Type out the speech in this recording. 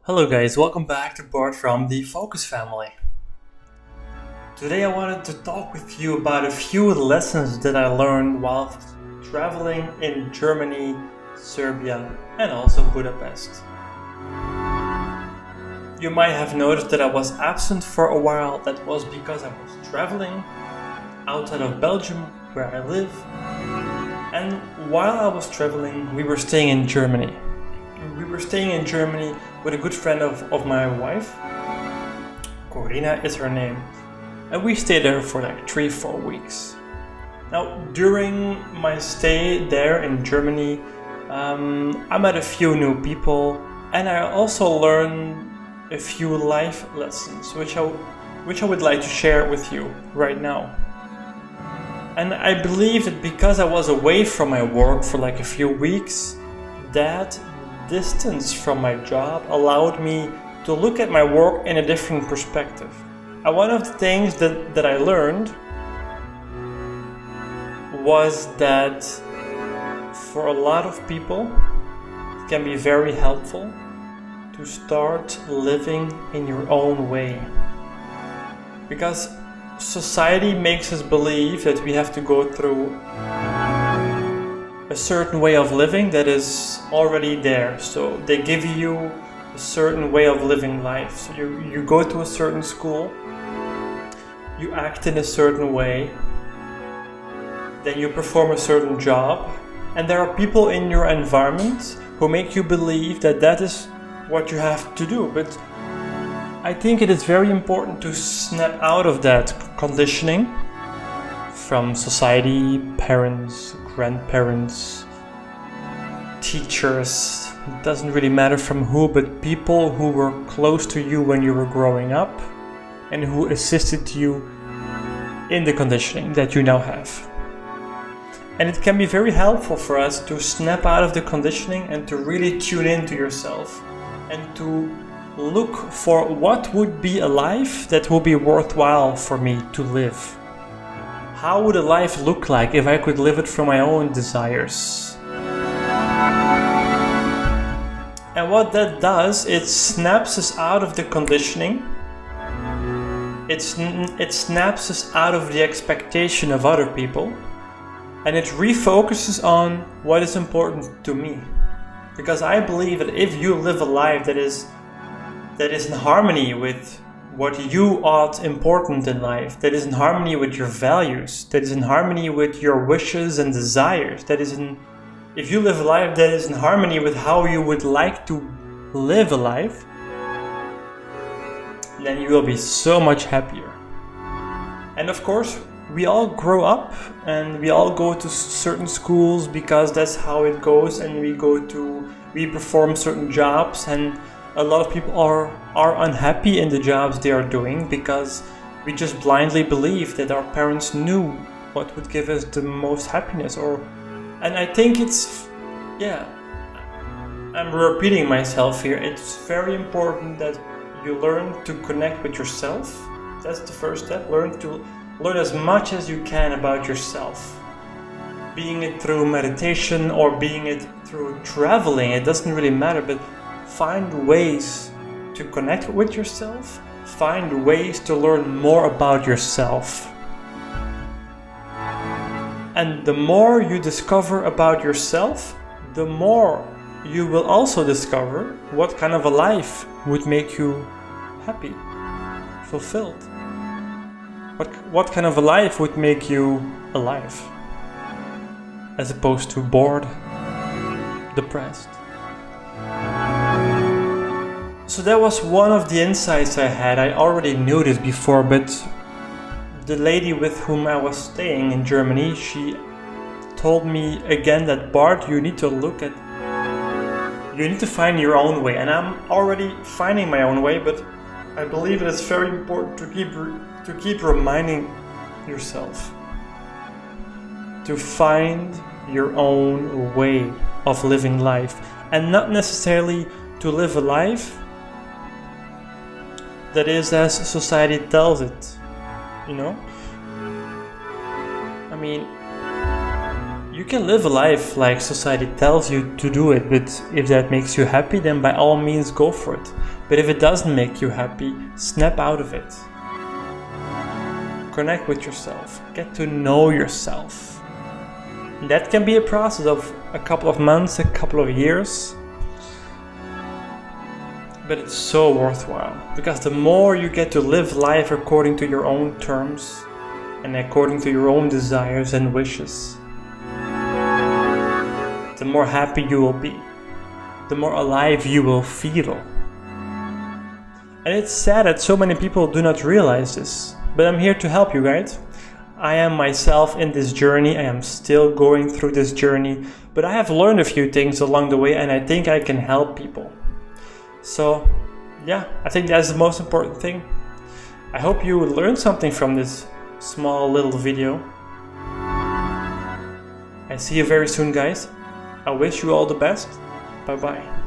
Hello guys, welcome back to Bart from the Focus family. Today I wanted to talk with you about a few lessons that I learned while traveling in Germany, Serbia and also Budapest. You might have noticed that I was absent for a while. That was because I was traveling outside of Belgium where I live, and while I was traveling we were staying in Germany. We were staying in Germany with a good friend of my wife. Corina is her name. And we stayed there for like 3-4 weeks. Now, during my stay there in Germany, I met a few new people and I also learned a few life lessons which I would like to share with you right now. And I believe that because I was away from my work for like a few weeks, that distance from my job allowed me to look at my work in a different perspective. And one of the things that I learned was that for a lot of people it can be very helpful to start living in your own way. Because society makes us believe that we have to go through a certain way of living that is already there. So they give you a certain way of living life. So you go to a certain school, you act in a certain way, then you perform a certain job, and there are people in your environment who make you believe that that is what you have to do. But I think it is very important to snap out of that conditioning from society, parents, grandparents, teachers. It doesn't really matter from who, but people who were close to you when you were growing up and who assisted you in the conditioning that you now have. And it can be very helpful for us to snap out of the conditioning and to really tune into yourself and to look for what would be a life that would be worthwhile for me to live. How would a life look like if I could live it from my own desires? And what that does, it snaps us out of the conditioning. It snaps us out of the expectation of other people. And it refocuses on what is important to me. Because I believe that if you live a life that is in harmony with what you ought important in life, that is in harmony with your values, that is in harmony with your wishes and desires, if you live a life that is in harmony with how you would like to live a life, then you will be so much happier. And of course, we all grow up and we all go to certain schools because that's how it goes, and we perform certain jobs, and a lot of people are unhappy in the jobs they are doing because we just blindly believe that our parents knew what would give us the most happiness. And I think I'm repeating myself here. It's very important that you learn to connect with yourself. That's the first step. Learn as much as you can about yourself. Being it through meditation or being it through traveling, it doesn't really matter, but find ways to connect with yourself. Find ways to learn more about yourself. And the more you discover about yourself, the more you will also discover what kind of a life would make you happy, fulfilled. What kind of a life would make you alive, as opposed to bored, depressed. So that was one of the insights I had. I already knew this before, but the lady with whom I was staying in Germany, she told me again that, Bart, you need to find your own way. And I'm already finding my own way, but I believe that it's very important to keep reminding yourself to find your own way of living life, and not necessarily to live a life that is as society tells it, you know? I mean, You can live a life like society tells you to do it, but if that makes you happy, then by all means go for it. But if it doesn't make you happy, snap out of it. Connect with yourself, get to know yourself. That can be a process of a couple of months, a couple of years, but it's so worthwhile, because the more you get to live life according to your own terms and according to your own desires and wishes, the more happy you will be, the more alive you will feel. And it's sad that so many people do not realize this, but I'm here to help you guys. I am myself in this journey, I am still going through this journey, but I have learned a few things along the way and I think I can help people. So yeah, I think that's the most important thing. I hope you learned something from this small little video. I see you very soon, guys. I wish you all the best. Bye bye.